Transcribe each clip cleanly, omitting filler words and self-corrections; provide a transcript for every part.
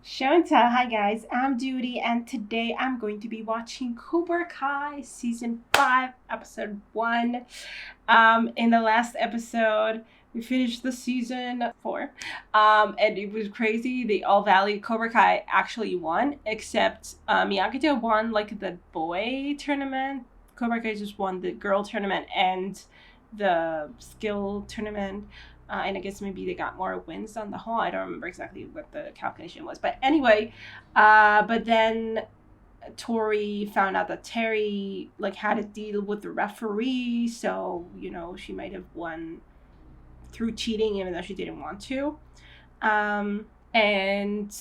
Show and tell. Hi guys, I'm Duty, and today I'm going to be watching Cobra Kai season 5, episode 1. In the last episode, we finished the season 4, and it was crazy. The All Valley Cobra Kai actually won, except Miyagi-Do won like the boy tournament. Cobra Kai just won the girl tournament and the skill tournament. And I guess maybe they got more wins on the whole. I don't remember exactly what the calculation was. But anyway, but then Tori found out that Terry like had a deal with the referee. So, she might have won through cheating even though she didn't want to. And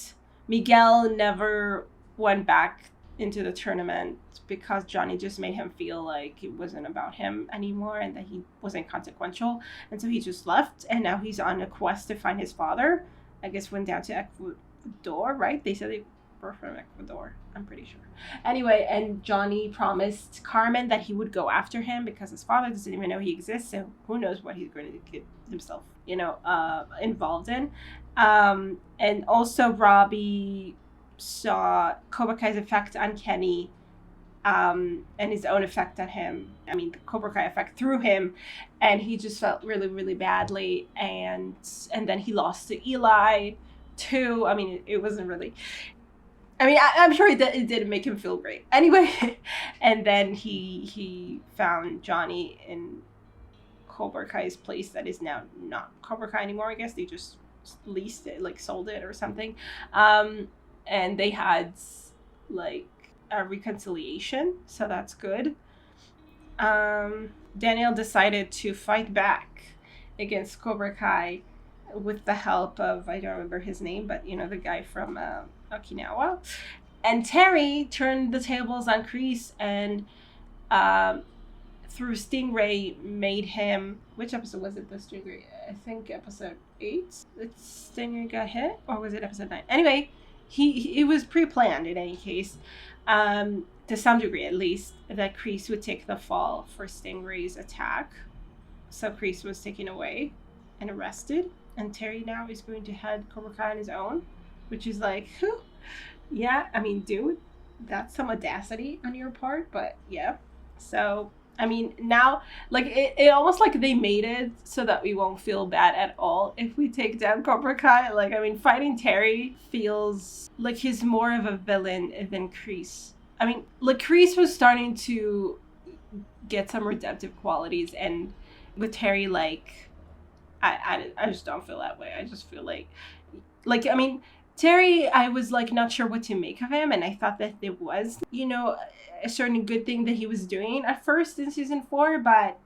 Miguel never went back into the tournament because Johnny just made him feel like it wasn't about him anymore and that he wasn't consequential. And so he just left, and now he's on a quest to find his father. I guess went down to Ecuador, right? They said they were from Ecuador, I'm pretty sure. Anyway, and Johnny promised Carmen that he would go after him because his father doesn't even know he exists, so who knows what he's going to get himself, involved in. And also Robby saw Cobra Kai's effect on Kenny, and his own effect on him. I mean, the Cobra Kai effect through him, and he just felt really, really badly. And then he lost to Eli, too. I mean, it wasn't really. I mean, I'm sure it didn't make him feel great. Anyway, and then he found Johnny in Cobra Kai's place that is now not Cobra Kai anymore. I guess they just leased it, like sold it or something. And they had like a reconciliation, so that's good. Daniel decided to fight back against Cobra Kai with the help of, I don't remember his name, but the guy from Okinawa. And Terry turned the tables on Kreese and through Stingray made him, which episode was it, the Stingray? I think episode 8 that Stingray got hit, or was it episode 9? Anyway, it was pre-planned in any case, to some degree at least, that Kreese would take the fall for Stingray's attack. So Kreese was taken away and arrested, and Terry now is going to head Cobra Kai on his own, which is like, whew. Yeah, I mean, dude, that's some audacity on your part, but yeah. So, I mean, now, like, it almost like they made it so that we won't feel bad at all if we take down Cobra Kai. Like, I mean, fighting Terry feels like he's more of a villain than Kreese. I mean, like, Kreese was starting to get some redemptive qualities, and with Terry, like, I just don't feel that way. I just feel like, I mean, Terry, I was like not sure what to make of him, and I thought that there was, a certain good thing that he was doing at first in season 4, but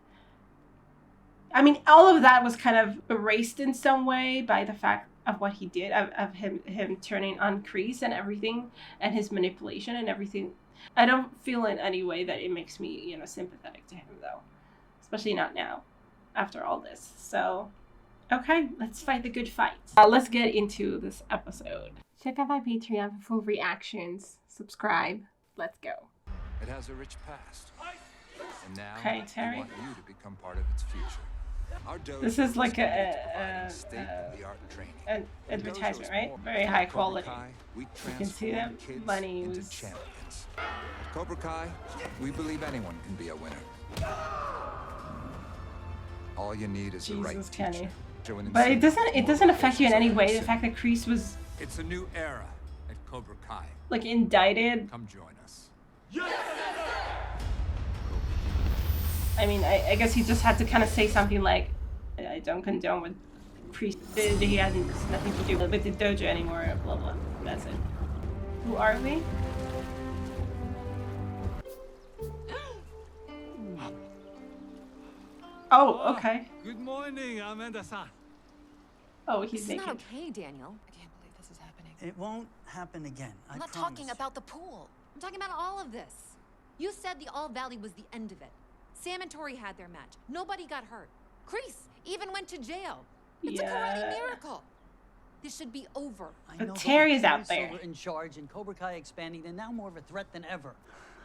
I mean, all of that was kind of erased in some way by the fact of what he did, of him turning on Kreese and everything, and his manipulation and everything. I don't feel in any way that it makes me, sympathetic to him, though, especially not now, after all this. So, okay, let's fight the good fight. Let's get into this episode. Check out my Patreon for full reactions. Subscribe. Let's go. It has a rich past. And now Okay, Terry. we want you to become part of its future. Our dojo This is like providing state-of-the-art training. an The dojo advertisement, is right? more Very than high Cobra quality. Kai, we You can see that transform kids money into was... champions. At Cobra Kai, we believe anyone can be a winner. All you need is the right Jesus, teacher. Kenny. Show an But it incentive doesn't for affect you in any way. The motivation. fact that Kreese was It's a new era at Cobra Kai. like indicted. Come join us. I mean, I guess he just had to kind of say something like, I don't condone what Kreese did. He has nothing to do with the dojo anymore, blah, blah. That's it. Who are we? Oh, okay. Good morning, Amanda-san. Oh, he's This is naked. not okay, Daniel. I can't believe this is happening. It won't happen again. I'm not talking about the pool. I'm talking about all of this. You said the All Valley was the end of it. Sam and Tori had their match. Nobody got hurt. Kreese even went to jail. It's a karate miracle. This should be over. I But know, Terry's with out Terry there. Silver in charge and Cobra Kai expanding, they're now more of a threat than ever.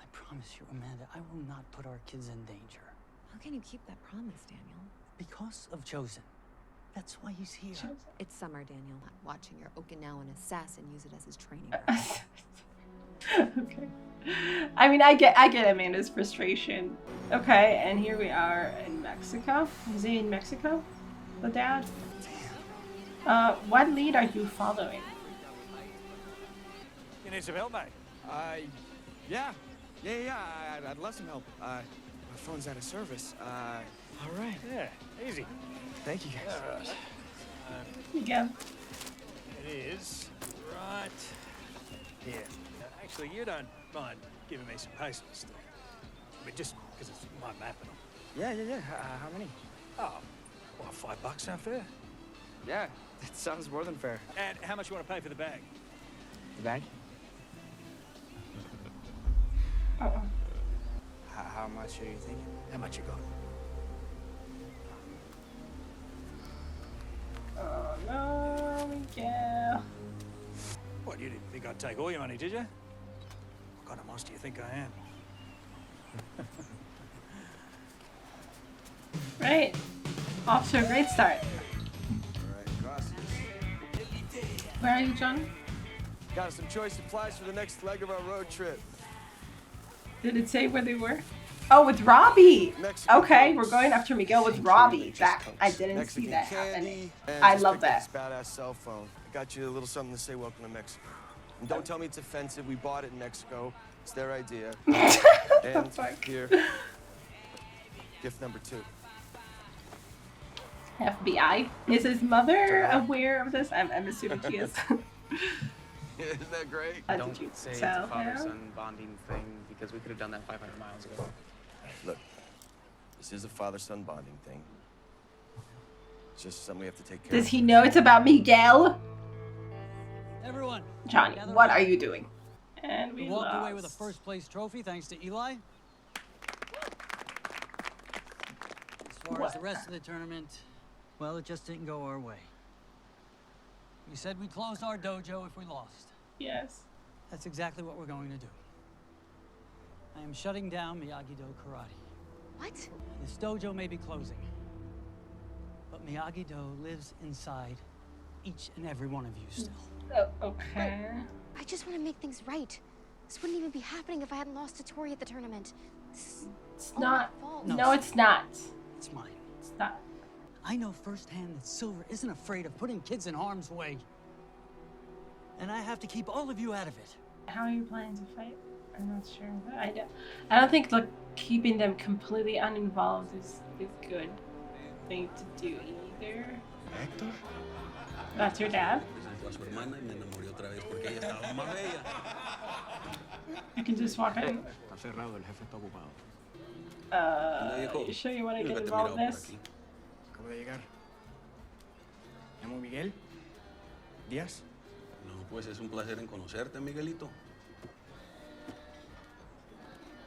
I promise you, Amanda, I will not put our kids in danger. How can you keep that promise, Daniel? Because of Chozen. That's why he's here. It's summer, Daniel. Watching your Okinawan assassin use it as his training ground. Okay. I mean, I get Amanda's frustration. Okay, and here we are in Mexico. Is he in Mexico? The dad? What lead are you following? You need some help, mate? Yeah. I'd love some help. My phone's out of service. All right. Yeah, easy. Thank you, guys. All right. Miguel. It is right here. Now, actually, you don't mind giving me some postal stuff. I mean, just because it's my map and all. Yeah. How many? Oh, well, $5 sound fair? Yeah, that sounds more than fair. And how much you want to pay for the bag? The bag? Uh-oh. How much are you thinking? How much you got? Oh no, Miguel. What, you didn't think I'd take all your money, did you? What kind of monster do you think I am? Right. Off to a great start. All right, cross. Where are you, John? Got some choice supplies for the next leg of our road trip. Did it say where they were? Oh, with Robby. Mexican Okay, folks. we're going after Miguel with Same Robby. treatment, That just I coast. didn't Mexican see that candy, happening. and I just love picked up that. this badass cell phone. I got you a little something to say welcome to Mexico. And don't tell me it's offensive. We bought it in Mexico. It's their idea. And fuck? here, gift number 2. FBI. Is his mother aware of this? I'm assuming she is. Isn't that great? How Don't did you say it's tell a her? father-son bonding thing because we could have done that 500 miles ago. Look, this is a father-son bonding thing. It's just something we have to take care of. Does he know it's about Miguel? Everyone, Johnny, gather what around. are you doing? And We we walked lost. away with a first place trophy thanks to Eli. As far as the rest of the tournament, well, it just didn't go our way. We said we'd close our dojo if we lost. Yes. That's exactly what we're going to do. I am shutting down Miyagi-Do Karate. What? This dojo may be closing, but Miyagi-Do lives inside each and every one of you still. Oh, okay. I just want to make things right. This wouldn't even be happening if I hadn't lost to Tori at the tournament. It's all not. my fault. No, it's not. It's mine. It's not. I know firsthand that Silver isn't afraid of putting kids in harm's way. And I have to keep all of you out of it. How are you planning to fight? I'm not sure. I don't think keeping them completely uninvolved is good thing to do either. Hector? That's your dad? You can just walk in. You sure you want to get involved in this? Acabo de llegar. Me llamo Miguel. ¿Díaz? No, pues es un placer en conocerte, Miguelito.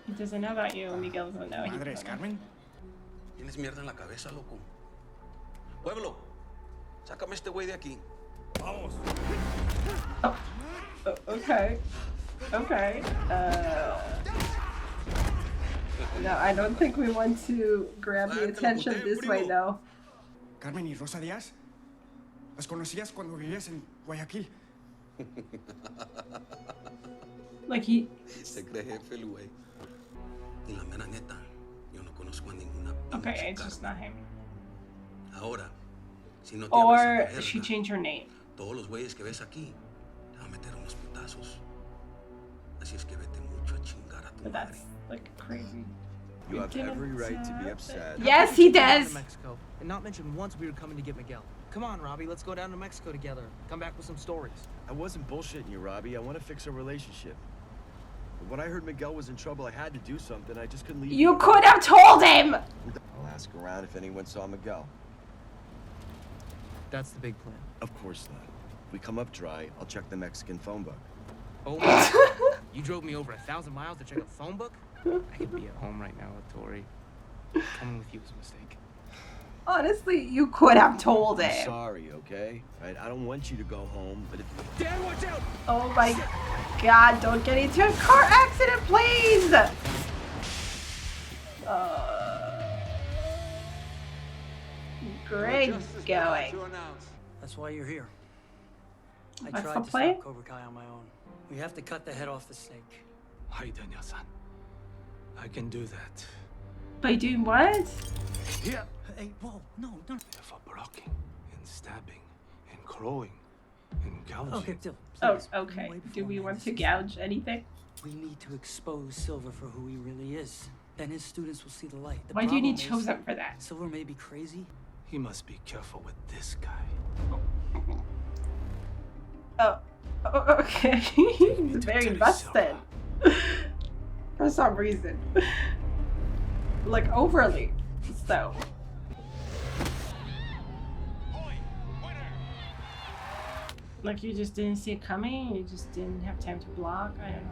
He doesn't know about you. Miguel doesn't know. Madre, ¿es Carmen? Tienes mierda en la cabeza, loco. Pueblo, sácame este güey de aquí. Vamos. Oh, okay. Okay. No, I don't think we want to grab the attention this way, though. Carmen y Rosa Díaz. Las conocías cuando vivías en Guayaquil. Like he. Se cree jefe el güey. Y la mera neta, yo no conozco a ninguna Okay, pinche it's just Carmen. not him. Ahora, si no te abres a Or la she verga, changed her name. todos los güeyes que ves aquí te van a meter unos putazos. Así es que vete mucho a chingar a tu But madre. that's like crazy. You have every right to be upset. Yes, he does. To Mexico, and not mention once we were coming to get Miguel. Come on, Robbie, let's go down to Mexico together. Come back with some stories. I wasn't bullshitting you, Robbie. I want to fix our relationship. But when I heard Miguel was in trouble, I had to do something. I just couldn't leave. You could have told him. I'll ask around if anyone saw Miguel. That's the big plan. Of course not. If we come up dry, I'll check the Mexican phone book. Oh my God. You drove me over 1,000 miles to check a phone book? I could be at home right now with Tori. Coming with you was a mistake. Honestly, you could have told I'm him. sorry, okay? Right? I don't want you to go home, but if Dad, watch out! Oh my God! Don't get into a car accident, please. great going. That's why you're here. I That's tried the to play? stop Cobra Kai on my own. We have to cut the head off the snake. Hi, Daniel-san. I can do that. By doing what? Yeah. Hey, whoa, no. For blocking and stabbing and clawing and gouging. Okay, Dill, Oh, please. okay. Way Do before we me, want this to is- gouge anything? We need to expose Silver for who he really is. Then his students will see the light. The Why do you need problem is, Chozen for that? Silver may be crazy. He must be careful with this guy. Oh, okay. He's very invested. For some reason. Like, overly so. Like, you just didn't see it coming? You just didn't have time to block? I don't know.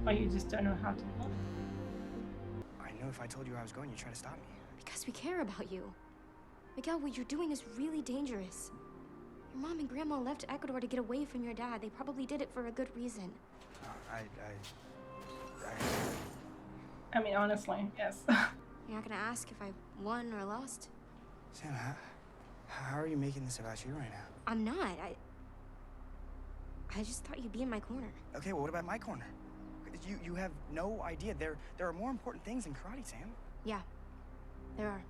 Or you just don't know how to block? I know if I told you I was going, you'd try to stop me. Because we care about you. Miguel, what you're doing is really dangerous. Your mom and grandma left Ecuador to get away from your dad. They probably did it for a good reason. I mean, honestly, yes. You're not gonna ask if I won or lost? Sam, how are you making this about you right now? I'm not. I just thought you'd be in my corner. Okay, well, what about my corner? You have no idea. There are more important things in karate, Sam. Yeah, there are.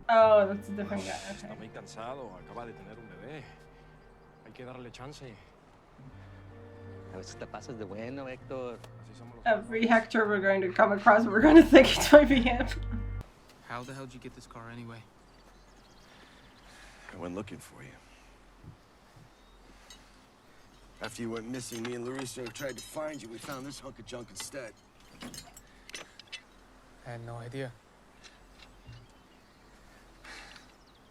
Oh, that's a different guy. Okay. Está muy cansado. Acaba de tener un bebé. Hay que darle chance. A veces te pasas de bueno, Héctor. Every Hector we're going to come across, we're going to think it might be him. How the hell did you get this car anyway? I went looking for you. After you went missing, me and Larissa tried to find you. We found this hunk of junk instead. I had no idea.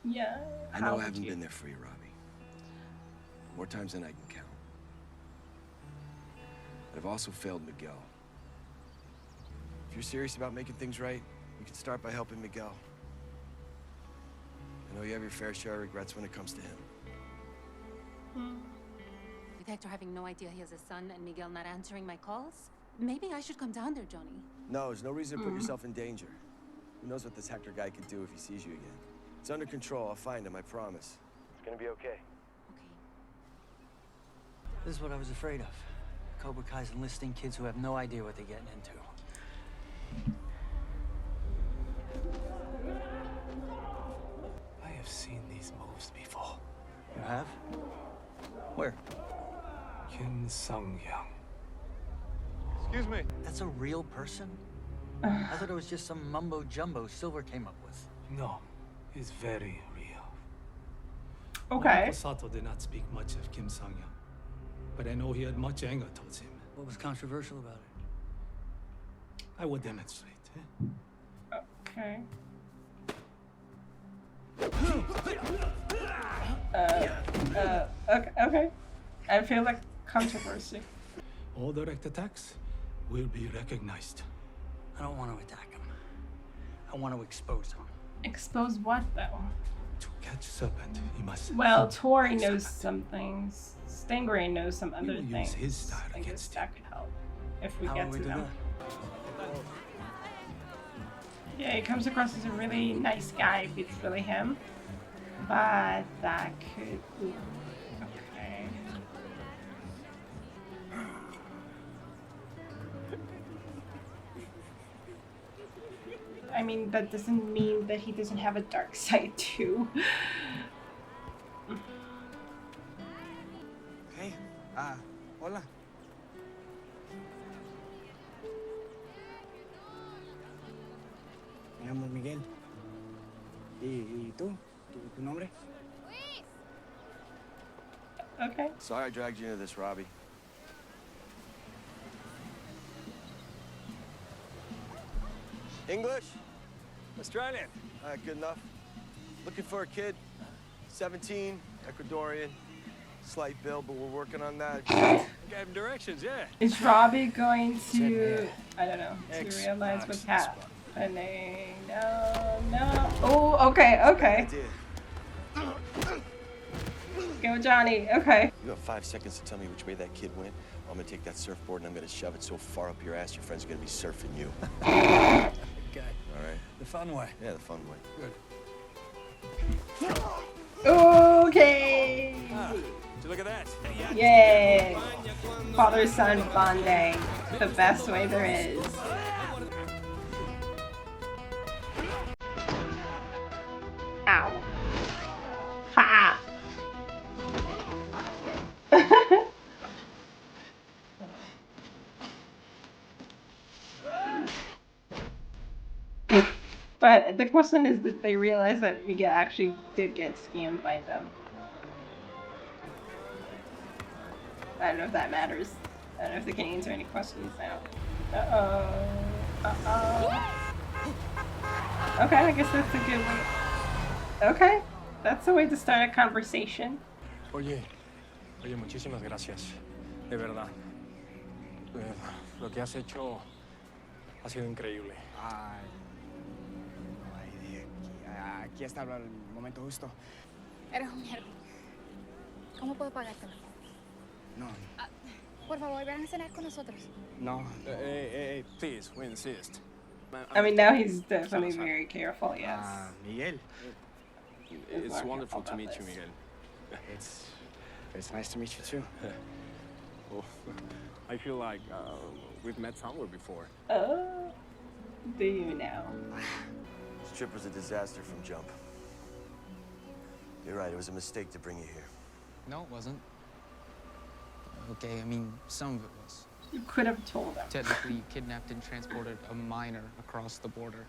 Yeah. I know I haven't been there for you, Robbie. More times than I can count. But I've also failed Miguel. If you're serious about making things right, you can start by helping Miguel. I know you have your fair share of regrets when it comes to him. With Hector having no idea he has a son and Miguel not answering my calls, maybe I should come down there, Johnny. No, there's no reason to put yourself in danger. Who knows what this Hector guy could do if he sees you again. It's under control. I'll find him, I promise. It's gonna be okay. This is what I was afraid of. Cobra Kai's enlisting kids who have no idea what they're getting into. I have seen these moves before. You have? Where? Kim Sung-young. Excuse me. That's a real person? I thought it was just some mumbo jumbo Silver came up with. No, he's very real. Okay. Sato did not speak much of Kim Sung-young, but I know he had much anger towards him. What was controversial about it? I will demonstrate. Okay. Okay. I feel like controversy. All direct attacks will be recognized. I don't want to attack him. I want to expose him. Expose what, though? To catch serpent, you must. Well, Tori knows some things. Stingray knows some other will use things. his style I guess against that could help if we How get will to we do them. that? Yeah, he comes across as a really nice guy if it's really him. But that could... Ooh. Okay. I mean, that doesn't mean that he doesn't have a dark side too. Hey, hola. Me llamo Miguel. ¿Y tú? ¿Tu nombre? Okay. Sorry I dragged you into this, Robbie. English? Australian. All right, good enough. Looking for a kid, 17, Ecuadorian, slight build, but we're working on that. Gave him directions, yeah. Is Robbie going to, I don't know, to X realize marks what's the happening? No. Oh, okay. Go, Johnny. Okay. You have 5 seconds to tell me which way that kid went. I'm gonna take that surfboard and I'm gonna shove it so far up your ass your friends are gonna be surfing you. Okay. All right. The fun way. Yeah, the fun way. Good. Okay. So look at that. Yay. Father-son bonding. The best way there is. Ow. Ha. But the question is that they realize that Miguel actually did get scammed by them. I don't know if that matters. I don't know if they can answer any questions now. Okay, I guess that's a good way. Okay, that's a way to start a conversation. Oye, muchísimas gracias. De verdad. Lo que has hecho ha sido increíble. Aquí está el momento justo. Eres un héroe. ¿Cómo puedo pagártelo? No. Por favor, ven a cenar con nosotros. No. Hey, please, we insist. I mean, now he's definitely very careful, yes. Miguel. It's wonderful to meet you, Miguel. It's nice to meet you too. Oh, I feel like we've met somewhere before. Oh, do you now? This trip was a disaster from jump. You're right, it was a mistake to bring you here. No, it wasn't. Okay, I mean, some of it was. You could have told him. Technically, you kidnapped and transported a minor across the border.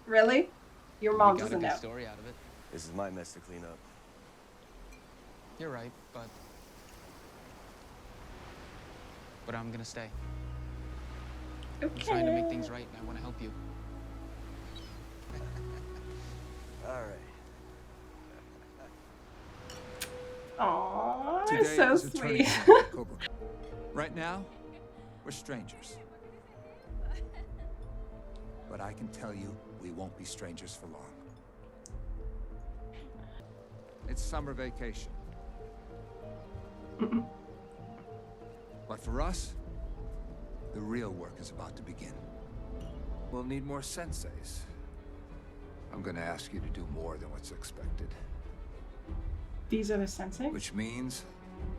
Really? Your mom We got doesn't a good know. story out of it. This is my mess to clean up. You're right, but I'm gonna stay. Okay. I'm trying to make things right, and I want to help you. All right. Aww, Today that's so is a turning sweet. point, Cobra Kai. Right now, we're strangers. But I can tell you, we won't be strangers for long. It's summer vacation. But for us, the real work is about to begin. We'll need more senseis. I'm gonna ask you to do more than what's expected. These are the sensei? Which means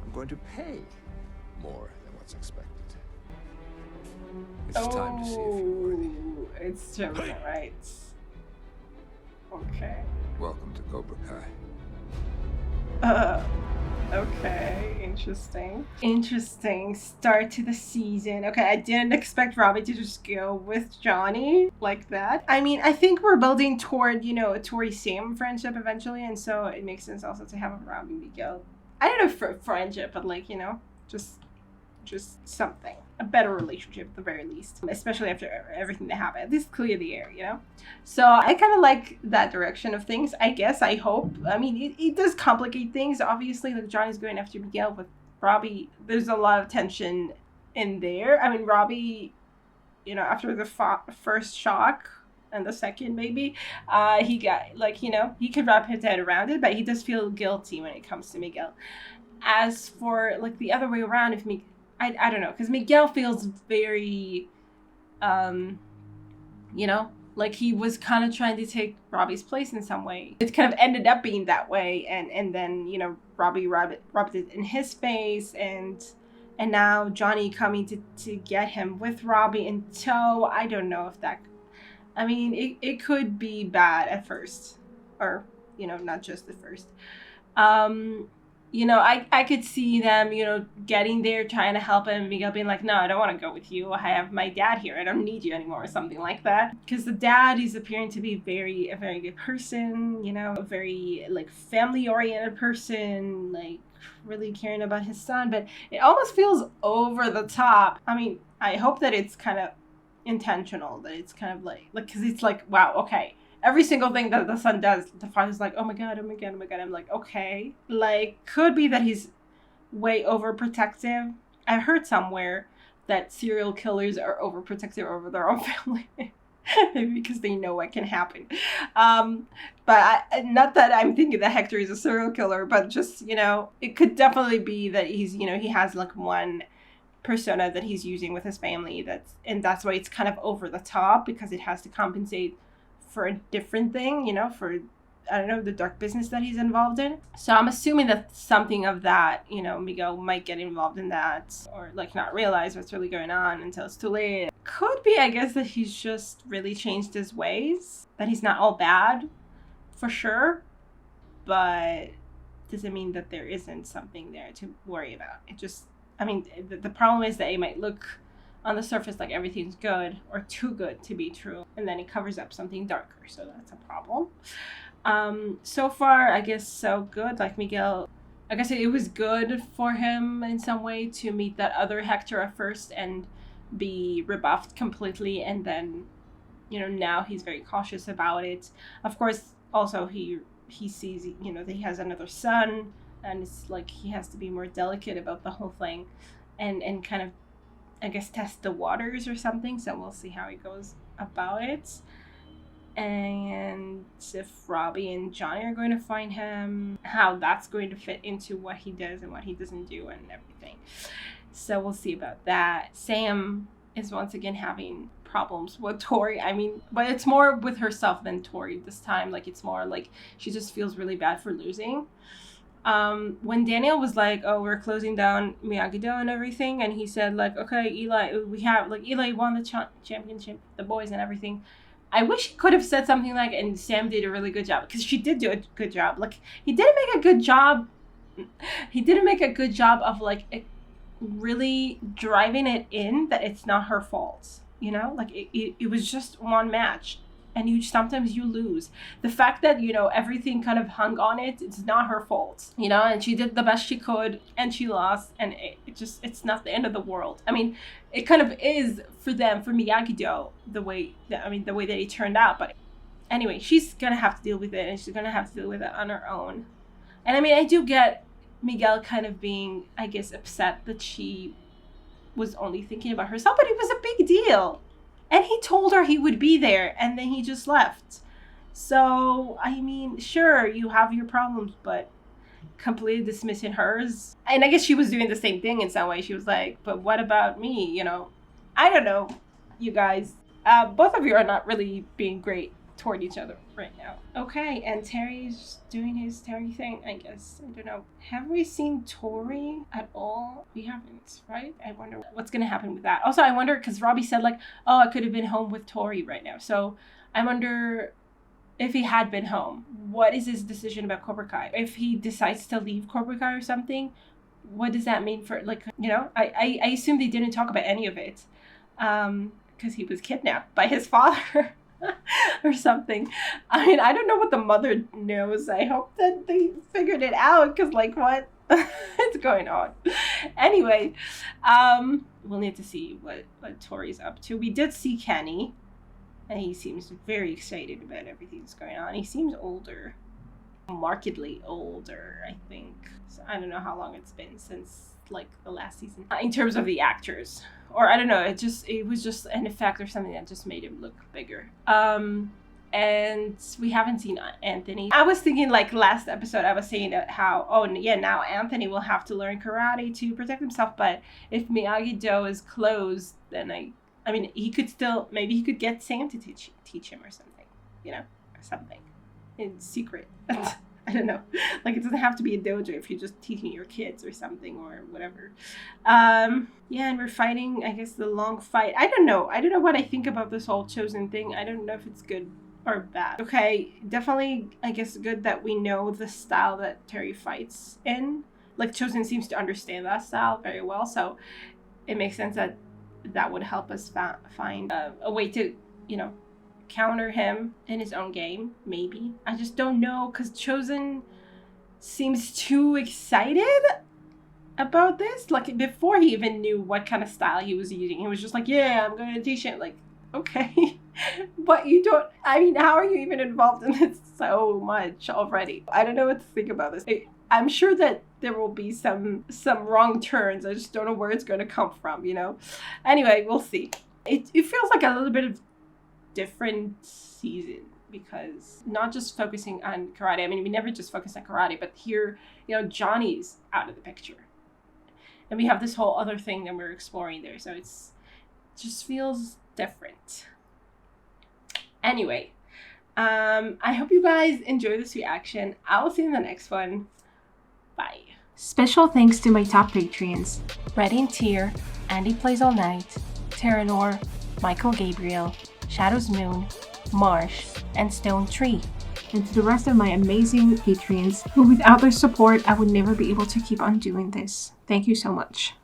I'm going to pay more than what's expected. It's time to see if you're worthy. It's terminal rights. Okay. Welcome to Cobra Kai. Okay, interesting. Interesting start to the season. Okay, I didn't expect Robby to just go with Johnny like that. I mean, I think we're building toward, a Tori-Sam friendship eventually, and so it makes sense also to have a Robby Miguel. I don't know for friendship, but just something. A better relationship at the very least. Especially after everything that happened. At least clear the air, So I kind of like that direction of things, I guess, I hope. I mean, it does complicate things. Obviously, like Johnny's going after Miguel with Robby. There's a lot of tension in there. I mean, Robby, after the first shock and the second maybe, he got, he could wrap his head around it, but he does feel guilty when it comes to Miguel. As for, the other way around, if I don't know, because Miguel feels very, like he was kind of trying to take Robby's place in some way. It kind of ended up being that way, and then, Robby rubbed it in his face, and now Johnny coming to get him with Robby in tow. I don't know if that, I mean, it could be bad at first, or, not just at first. I could see them, getting there, trying to help him. Miguel being like, no, I don't want to go with you. I have my dad here. I don't need you anymore, or something like that. Because the dad is appearing to be a very good person, a very, family-oriented person, really caring about his son. But it almost feels over the top. I mean, I hope that it's kind of intentional, that it's kind of because it's wow, okay. Every single thing that the son does, the father's like, oh my god, oh my god, oh my god. I'm like, okay. Could be that he's way overprotective. I heard somewhere that serial killers are overprotective over their own family. Maybe because they know what can happen. But not that I'm thinking that Hector is a serial killer, but just, it could definitely be that he's, he has one persona that he's using with his family. That's why it's kind of over the top, because it has to compensate for a different thing, you know, for, I don't know, the dark business that he's involved in. So I'm assuming that something of that, you know, Miguel might get involved in that, or like not realize what's really going on until it's too late. Could be, I guess, that he's just really changed his ways, that he's not all bad, for sure, but doesn't mean that there isn't something there to worry about. It just, I mean, the problem is that it might look on the surface like everything's good or too good to be true, and then it covers up something darker, so that's a problem. So far, I guess so good. Like Miguel, I guess it was good for him in some way to meet that other Hector at first and be rebuffed completely, and then, you know, now he's very cautious about it. Of course, also he sees, you know, that he has another son, and it's like he has to be more delicate about the whole thing, and kind of, I guess, test the waters or something. So we'll see how he goes about it. And if Robby and Johnny are going to find him, how that's going to fit into what he does and what he doesn't do and everything. So we'll see about that. Sam is once again having problems with Tori. I mean, but it's more with herself than Tori this time. Like, it's more like she just feels really bad for losing. When Daniel was like, oh, we're closing down Miyagi-Do and everything, and he said, like, okay, Eli, we have, like, Eli won the championship, the boys and everything. I wish he could have said something like, and Sam did a really good job, because she did do a good job. Like, he didn't make a good job of, like, really driving it in that it's not her fault, you know? Like, it was just one match, and sometimes you lose. The fact that, you know, everything kind of hung on it, it's not her fault, you know? And she did the best she could, and she lost, and it's not the end of the world. I mean, it kind of is for them, for Miyagi-Do, the way that it turned out. But anyway, she's gonna have to deal with it, and she's gonna have to deal with it on her own. And I mean, I do get Miguel kind of being, I guess, upset that she was only thinking about herself, but it was a big deal. And he told her he would be there, and then he just left. So, I mean, sure, you have your problems, but completely dismissing hers. And I guess she was doing the same thing in some way. She was like, but what about me? You know, I don't know, you guys. Both of you are not really being great toward each other right now. Okay, and Terry's doing his Terry thing, I guess. I don't know. Have we seen Tori at all? We haven't, right? I wonder what's going to happen with that. Also, I wonder, because Robby said, like, oh, I could have been home with Tori right now. So I wonder if he had been home, what is his decision about Cobra Kai? If he decides to leave Cobra Kai or something, what does that mean for, like, you know? I assume they didn't talk about any of it, because he was kidnapped by his father. Or something. I mean, I don't know what the mother knows. I hope that they figured it out, because, like, what is going on? Anyway, we'll need to see what Tori's up to. We did see Kenny, and he seems very excited about everything that's going on. He seems older, markedly older, I think. So I don't know how long it's been since, like, the last season. In terms of the actors. Or I don't know, it was just an effect or something that just made him look bigger. And we haven't seen Anthony. I was thinking, like, last episode, I was saying how, oh yeah, now Anthony will have to learn karate to protect himself. But if Miyagi-Do is closed, then I mean, he could still, maybe he could get Sam to teach him or something, you know, or something in secret. I don't know. Like, it doesn't have to be a dojo if you're just teaching your kids or something or whatever. Yeah, and we're fighting, I guess, the long fight. I don't know what I think about this whole Chozen thing. I don't know if it's good or bad. Okay, definitely, I guess, good that we know the style that Terry fights in. Like, Chozen seems to understand that style very well, so it makes sense that would help us find a way to, you know, counter him in his own game, maybe. I just don't know, because Chozen seems too excited about this. Like, before he even knew what kind of style he was using, he was just like, yeah, I'm going to teach it. Like, okay. But you don't, I mean, how are you even involved in this so much already? I don't know what to think about this. I'm sure that there will be some wrong turns. I just don't know where it's going to come from, you know? Anyway, we'll see. It feels like a little bit of different season, because not just focusing on karate. I mean, we never just focus on karate, but here, you know, Johnny's out of the picture. and we have this whole other thing that we're exploring there, so it just feels different. Anyway, I hope you guys enjoy this reaction. I will see you in the next one. Bye. Special thanks to my top Patreons: Ready and Tier, Andy Plays All Night, Terranor, Michael Gabriel, Shadows Moon, Marsh, and Stone Tree. And to the rest of my amazing Patreons, who without their support I would never be able to keep on doing this. Thank you so much.